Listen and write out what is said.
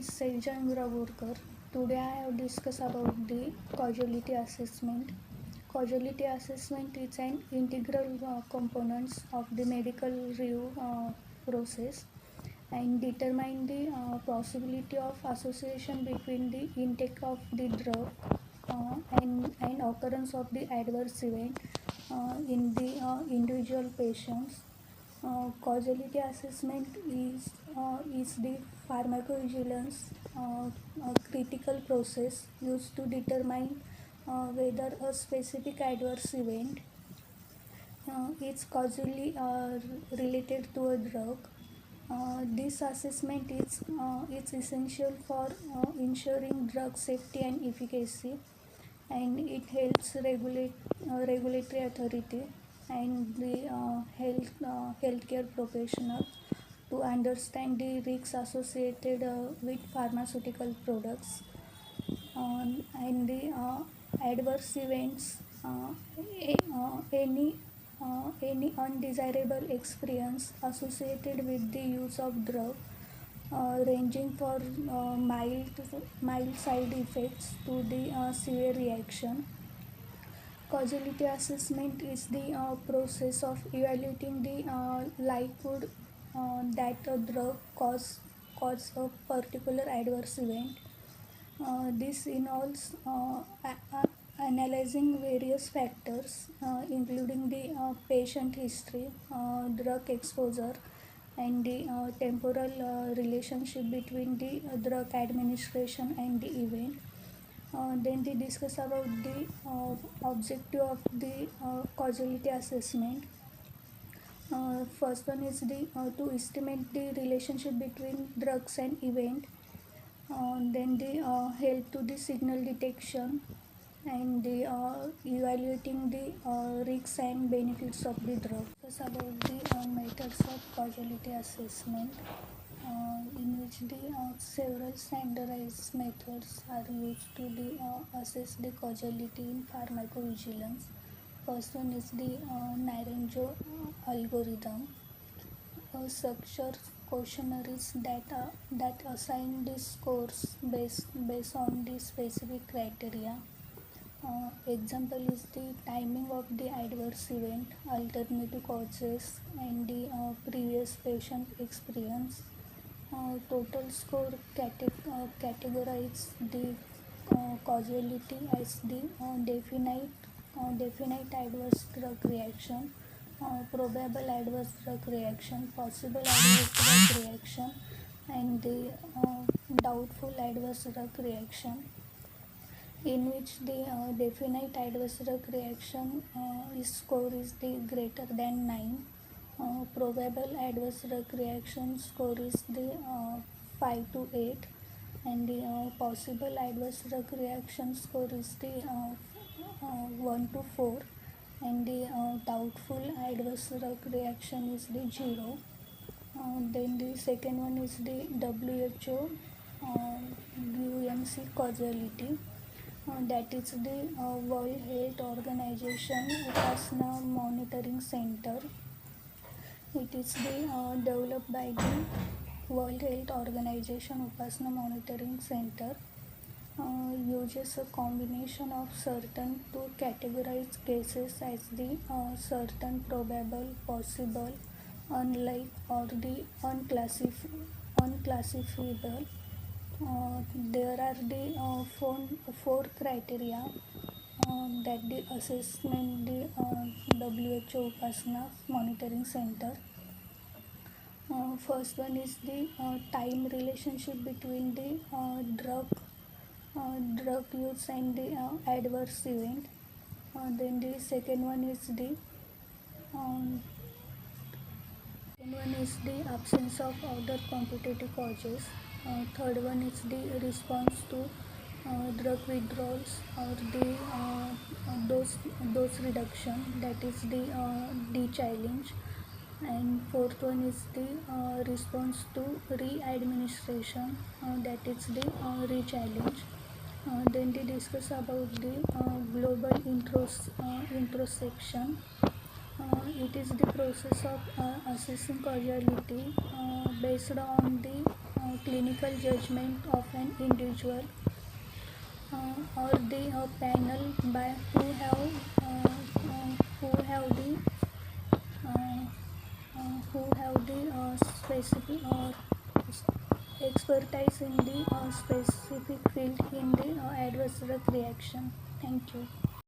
Seijan Ravorkar. Today I have discussed about the causality assessment. Causality assessment is an integral component of the medical review process and determine the possibility of association between the intake of the drug and occurrence of the adverse event in the individual patients. Causality assessment is the pharmacovigilance critical process used to determine whether a specific adverse event is causally related to a drug. This assessment is essential for ensuring drug safety and efficacy, and it helps regulatory authority and the healthcare professionals to understand the risks associated with pharmaceutical products and the adverse events. Any undesirable experience associated with the use of drug, ranging from mild side effects to the severe reaction. Causality assessment is the process of evaluating the likelihood that a drug cause a particular adverse event. This involves analyzing various factors, including the patient history, drug exposure, and the temporal relationship between the drug administration and the event. Then they discuss about the objective of the causality assessment. First one is the to estimate the relationship between drugs and event. Then they help to the signal detection and the evaluating the risks and benefits of the drug. Discuss about the methods of causality assessment, in which the several standardized methods are used to assess the causality in pharmacovigilance. First one is the Naranjo algorithm. A structured questionnaires that assign the scores based on the specific criteria. Example is the timing of the adverse event, alternative causes, and the previous patient experience. Total score categorize the causality as the definite adverse drug reaction, probable adverse drug reaction, possible adverse drug reaction, and the doubtful adverse drug reaction, in which the definite adverse drug reaction score is the greater than 9. Probable adverse drug reaction score is the 5 to 8, and the possible adverse drug reaction score is the 1 to 4, and the doubtful adverse drug reaction is the 0. Then the second one is the WHO UMC causality. That is the World Health Organization Upasana Monitoring Center. It is developed by the World Health Organization Upasana Monitoring Center. Uses a combination of certain to categorize cases as the certain, probable, possible, unlike, or the unclassifiable. There are the four criteria that the assessment the WHO Upasana Monitoring Center. First one is the time relationship between the drug use and the adverse event. Then the second one is the absence of other competitive causes. Third one is the response to drug withdrawals or the dose reduction, that is the D challenge. And fourth one is the response to re-administration, that is the re-challenge. Then they discuss about the global introspection. It is the process of assessing causality based on the clinical judgment of an individual, or the panel by who have the uh, who have the specific expertise in the specific field in the adverse drug reaction. Thank you.